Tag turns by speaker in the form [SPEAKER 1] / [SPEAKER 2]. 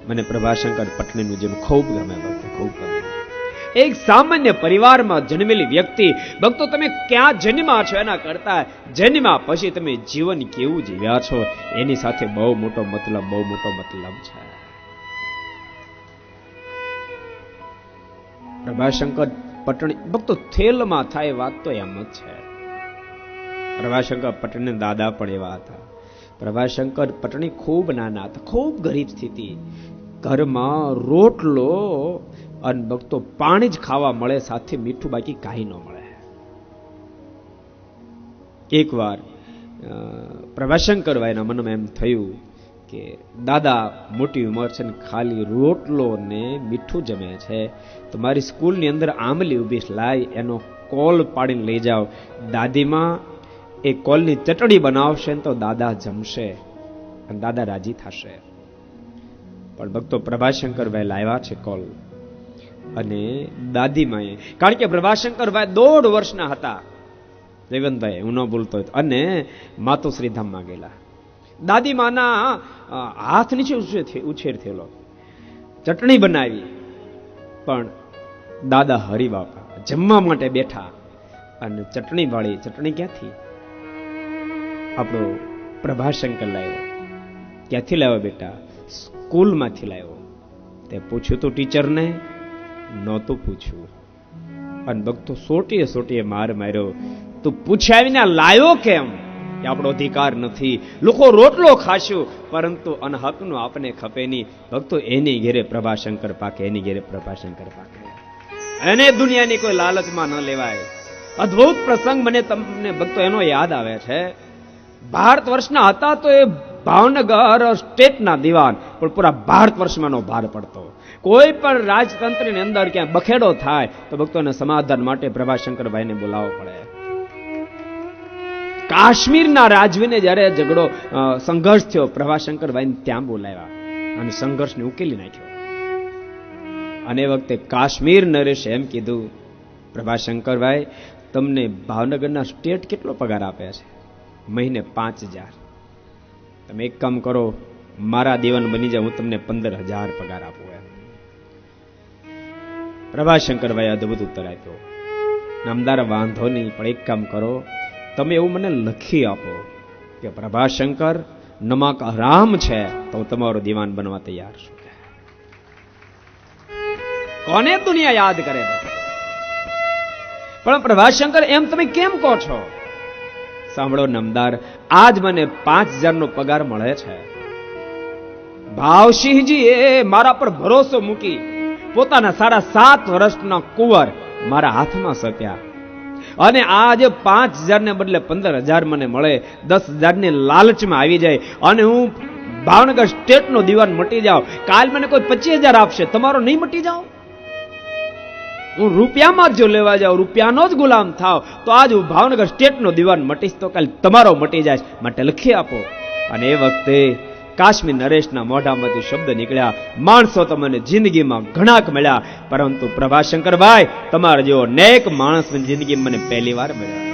[SPEAKER 1] મને પ્રભાશંકર પટણીનું જીવન ખૂબ ગમે ભક્તો, ખૂબ ગમે. એક સામાન્ય પરિવારમાં જન્મેલી વ્યક્તિ, ભક્તો તમે ક્યાં જન્મ્યા છો એના કરતા જન્મ્યા પછી તમે જીવન કેવું જીવ્યા છો એની સાથે બહુ મોટો મતલબ છે. પ્રભાશંકર પટણી ભક્તો થેલમાં થાય વાત તો એમ જ છે. પ્રભાશંકર પટણી દાદા પણ એવા હતા. પ્રભાશંકર પટણી ખૂબ નાના હતા, ખૂબ ગરીબ સ્થિતિ, ઘરમાં રોટલો અને ભક્તો પાણી જ ખાવા મળે, સાથે મીઠું બાકી કાંઈ ન મળે. એકવાર પ્રભાશંકરભાઈના મનમાં એમ થયું કે દાદા મોટી ઉંમર છે ને ખાલી રોટલો ને મીઠું જમે છે, તો મારી સ્કૂલની અંદર આંબલી ઊભી લાવી એનો કોલ પાડીને લઈ જાઓ, દાદીમાં એ કોલની ચટણી બનાવશે ને તો દાદા જમશે અને દાદા રાજી થશે. પણ ભક્તો પ્રભાશંકરભાઈ લાવ્યા છે કોલ, અને દાદીમાએ, કારણ કે પ્રભાશંકરભાઈ 1.5 વર્ષના હતા, જયવંતભાઈ હું ન ભૂલતો હોય, અને માતુશ્રી ધામમાં ગયેલા. દાદીમાના હાથ નીચે ઉછેર થયેલો, ચટણી બનાવી, પણ દાદા હરિબાપા જમવા માટે બેઠા અને ચટણી વાળી, ચટણી ક્યાંથી? આપણો પ્રભાશંકર લાવ્યો. ક્યાંથી લાવ્યો બેટા? સ્કૂલમાંથી લાવ્યો. તે પૂછ્યું તું ટીચરને? નહોતું પૂછ્યું. અને ભક્તો સોટીએ માર માર્યો, તું પૂછ્યા વિના લાવ્યો કેમ? એ આપણો અધિકાર નથી. લોકો રોટલો ખાશું પરંતુ અનહકનું આપને ખપે નહીં. ભક્તો એની ઘેરે પ્રભાશંકર પાકે, એની ઘેરે પ્રભાશંકર પાકે. એને દુનિયાની કોઈ લાલચમાં ન લેવાય. અદ્ભુત પ્રસંગ મને તમને ભક્તો એનો યાદ આવે છે. ભારત વર્ષના હતા તો એ ભાવનગર સ્ટેટના દિવાન, પણ પૂરા ભારત વર્ષમાંનો ભાર પડતો. કોઈ પણ રાજતંત્રની અંદર ક્યાં બખેડો થાય તો ભક્તોને સમાધાન માટે પ્રભાશંકરભાઈને બોલાવવો પડે. કાશ્મીરના રાજવીને જ્યારે ઝઘડો સંઘર્ષ થયો, પ્રભાશંકરભાઈને ત્યાં બોલાવ્યા અને સંઘર્ષને ઉકેલી નાખ્યો. અને એ વખતે કાશ્મીર નરેશે એમ કીધું, પ્રભાશંકરભાઈ તમને ભાવનગરના સ્ટેટ કેટલો પગાર આપે છે? મહિને 5,000. તમે એક કામ કરો, મારા દીવાન બની જાવ, હું તમને 15,000 પગાર આપું. એમ પ્રભાશંકરભાઈ અદભુત ઉત્તર આપ્યો, નામદાર વાંધો નહીં, પણ એક કામ કરો, તમે એવું મને લખી આપો કે પ્રભાશંકર નમક હરામ છે તો હું તમારો દીવાન બનવા તૈયાર છું. કોને દુનિયા યાદ કરે? પણ પ્રભાશંકર એમ તમે કેમ કહો છો? સાંભળો નામદાર, આજ મને 5,000 નો પગાર મળે છે. ભાવસિંહજી એ મારા પર ભરોસો મૂકી પોતાના 7.5 વર્ષના કુંવર મારા હાથમાં સોંપ્યા, અને આજે 5,000 ને બદલે 15,000 મને મળે, 10,000 ની લાલચમાં આવી જાય અને હું ભાવનગર સ્ટેટ નો દીવાન મટી જાઉં. કાલ મને કોઈ 25,000 આપશે, તમારો નહીં મટી જાઓ? હું રૂપિયામાં જ જો લેવા જાઉં, રૂપિયાનો જ ગુલામ થાવ, તો આજ હું ભાવનગર સ્ટેટ નો દીવાન મટીશ તો કાલ તમારો મટી જાય, માટે લખી આપો. અને એ વખતે કાશ્મીર નરેશના મોઢામાંથી શબ્દ નીકળ્યા, માણસો તો મને જિંદગીમાં ઘણાક મળ્યા, પરંતુ પ્રભાશંકરભાઈ તમારા જેવો નેક માણસ જિંદગી મને પહેલી વાર મળ્યા.